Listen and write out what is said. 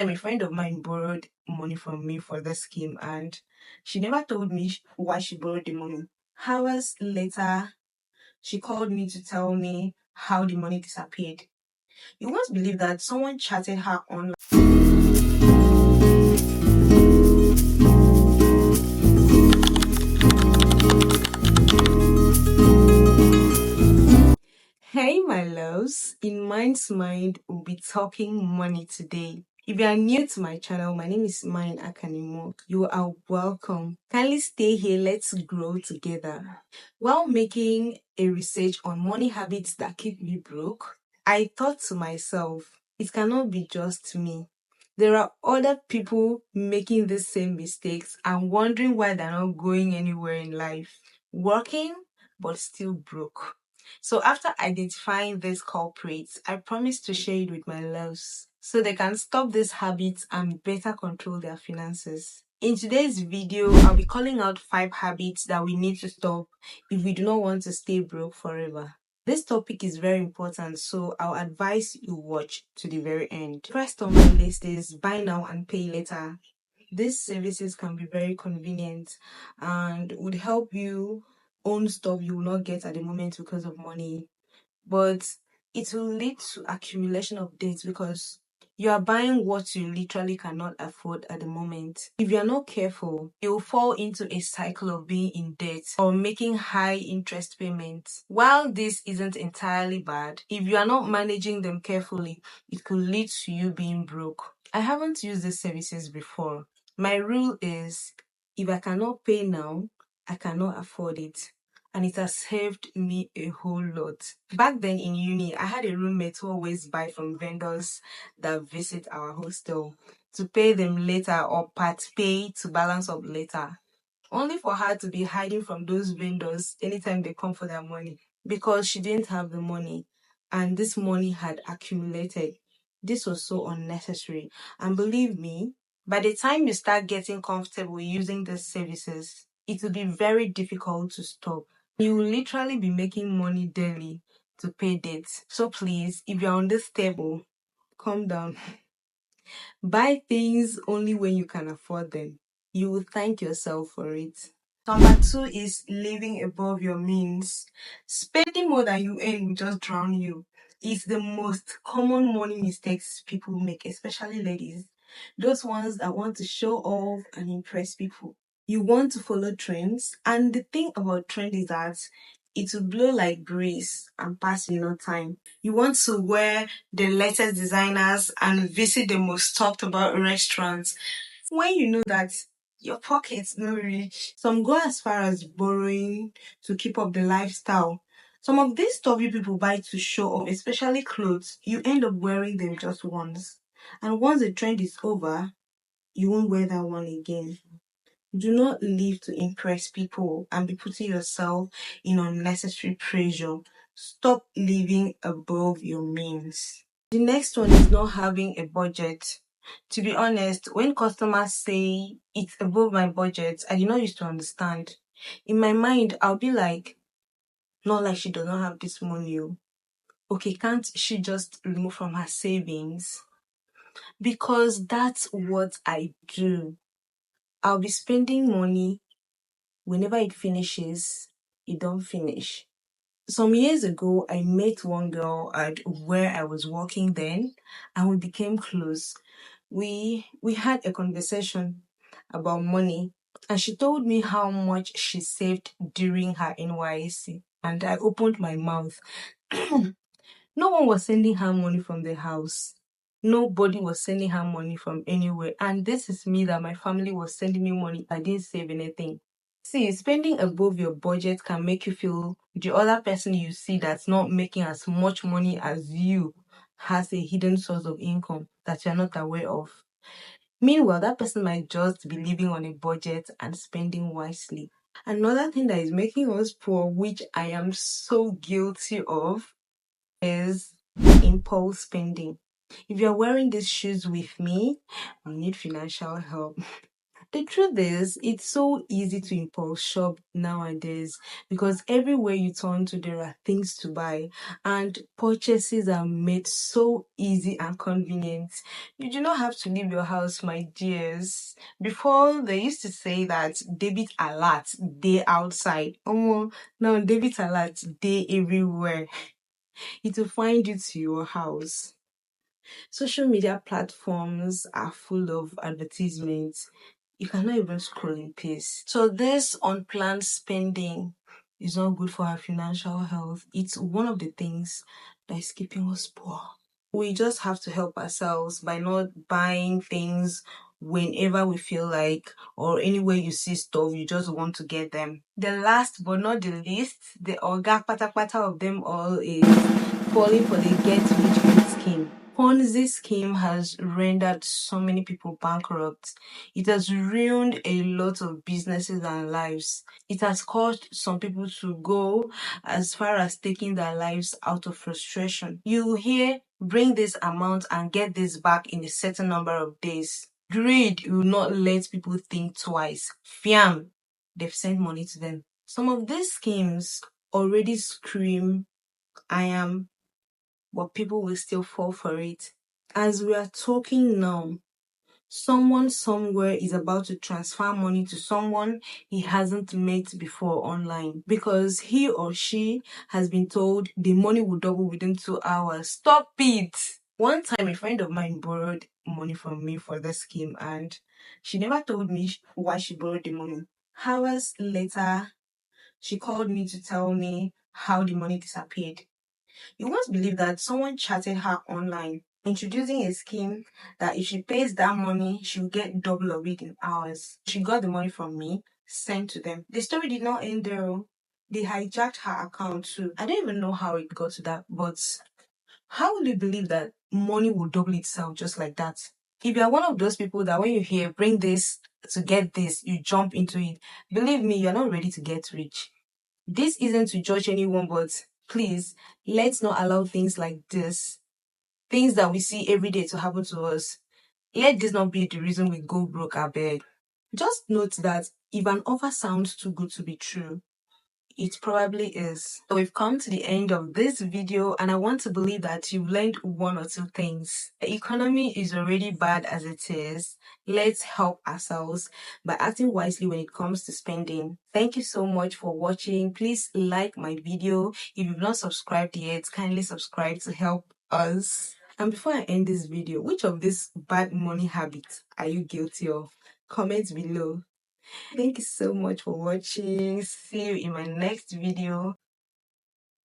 A friend of mine borrowed money from me for the scheme, and she never told me why she borrowed the money. Hours later, she called me to tell me how the money disappeared. You won't believe that someone chatted her online. Hey, my loves. In Mind's Mind, we'll be talking money today. If you are new to my channel, my name is Mind Akanimo. You are welcome. Kindly stay here. Let's grow together. While making a research on money habits that keep me broke, I thought to myself, it cannot be just me. There are other people making the same mistakes and wondering why they're not going anywhere in life. Working, but still broke. So after identifying these culprits, I promise to share it with my loves so they can stop these habits and better control their finances. In today's video, I'll be calling out 5 habits that we need to stop if we do not want to stay broke forever. This topic is very important, so I'll advise you watch to the very end. First on my list is buy now and pay later. These services can be very convenient and would help you own stuff you will not get at the moment because of money, but it will lead to accumulation of debts because you are buying what you literally cannot afford at the moment. If you are not careful, you will fall into a cycle of being in debt or making high interest payments. While this isn't entirely bad, if you are not managing them carefully, it could lead to you being broke. I haven't used these services before. My rule is if I cannot pay now, I cannot afford it, and it has saved me a whole lot. Back then in uni, I had a roommate who always buy from vendors that visit our hostel to pay them later or part pay to balance up later, only for her to be hiding from those vendors anytime they come for their money because she didn't have the money and this money had accumulated. This was so unnecessary. And believe me, by the time you start getting comfortable using these services, it will be very difficult to stop. You will literally be making money daily to pay debts. So please, if you're on this table, calm down. Buy things only when you can afford them. You will thank yourself for it. Number 2 is living above your means. Spending more than you earn will just drown you. It's the most common money mistakes people make, especially ladies. Those ones that want to show off and impress people. You want to follow trends, and the thing about trend is that it will blow like breeze and pass in no time. You want to wear the latest designers and visit the most talked about restaurants when you know that your pocket's no rich. Some go as far as borrowing to keep up the lifestyle. Some of these stuff you people buy to show off, especially clothes, you end up wearing them just once. And once the trend is over, you won't wear that one again. Do not live to impress people and be putting yourself in unnecessary pressure. Stop living above your means. The next one is not having a budget. To be honest, when customers say it's above my budget, I did not used to understand. In my mind, I'll be like, not like she does not have this money. Okay, can't she just remove from her savings? Because that's what I do. I'll be spending money. Whenever it finishes, it don't finish. Some years ago, I met one girl at where I was working then, and we became close. We had a conversation about money, and she told me how much she saved during her NYC, and I opened my mouth. No one was sending her money from the house. Nobody was sending her money from anywhere. And this is me that my family was sending me money. I didn't save anything. See, spending above your budget can make you feel the other person you see that's not making as much money as you has a hidden source of income that you're not aware of. Meanwhile, that person might just be living on a budget and spending wisely. Another thing that is making us poor, which I am so guilty of, is impulse spending. If you're wearing these shoes with me, you need financial help. The truth is, it's so easy to impulse shop nowadays because everywhere you turn to, there are things to buy, and purchases are made so easy and convenient. You do not have to leave your house, my dears. Before, they used to say that debit alert, day outside. Now debit alert, day everywhere. It will find you to your house. Social media platforms are full of advertisements. You cannot even scroll in peace. So this unplanned spending is not good for our financial health. It's one of the things that is keeping us poor. We just have to help ourselves by not buying things whenever we feel like, or anywhere you see stuff, you just want to get them. The last but not the least, the orga patapata of them all is falling for the get rich quick scheme. Ponzi scheme has rendered so many people bankrupt. It has ruined a lot of businesses and lives. It has caused some people to go as far as taking their lives out of frustration. You hear, bring this amount and get this back in a certain number of days. Greed will not let people think twice. Fiam, they've sent money to them. Some of these schemes already scream, I am, but people will still fall for it. As we are talking now, someone somewhere is about to transfer money to someone he hasn't met before online because he or she has been told the money will double within 2 hours. Stop it! One time, a friend of mine borrowed money from me for the scheme, and she never told me why she borrowed the money. Hours later, she called me to tell me how the money disappeared. You won't believe that someone chatted her online, introducing a scheme that if she pays that money, she'll get double of it in hours. She got the money from me, sent to them. The story did not end there. They hijacked her account too. I don't even know how it got to that, but how will you believe that money will double itself just like that? If you are one of those people that when you hear bring this to get this, you jump into it, believe me, you're not ready to get rich. This isn't to judge anyone, but please, let's not allow things like this, things that we see every day, to happen to us. Let this not be the reason we go broke, I beg. Just note that if an offer sounds too good to be true, it probably is. So we've come to the end of this video, and I want to believe that you've learned one or two things. The economy is already bad as it is. Let's help ourselves by acting wisely when it comes to spending. Thank you so much for watching. Please like my video. If you've not subscribed yet, kindly subscribe to help us. And before I end this video, which of these bad money habits are you guilty of? Comment below. Thank you so much for watching. See you in my next video.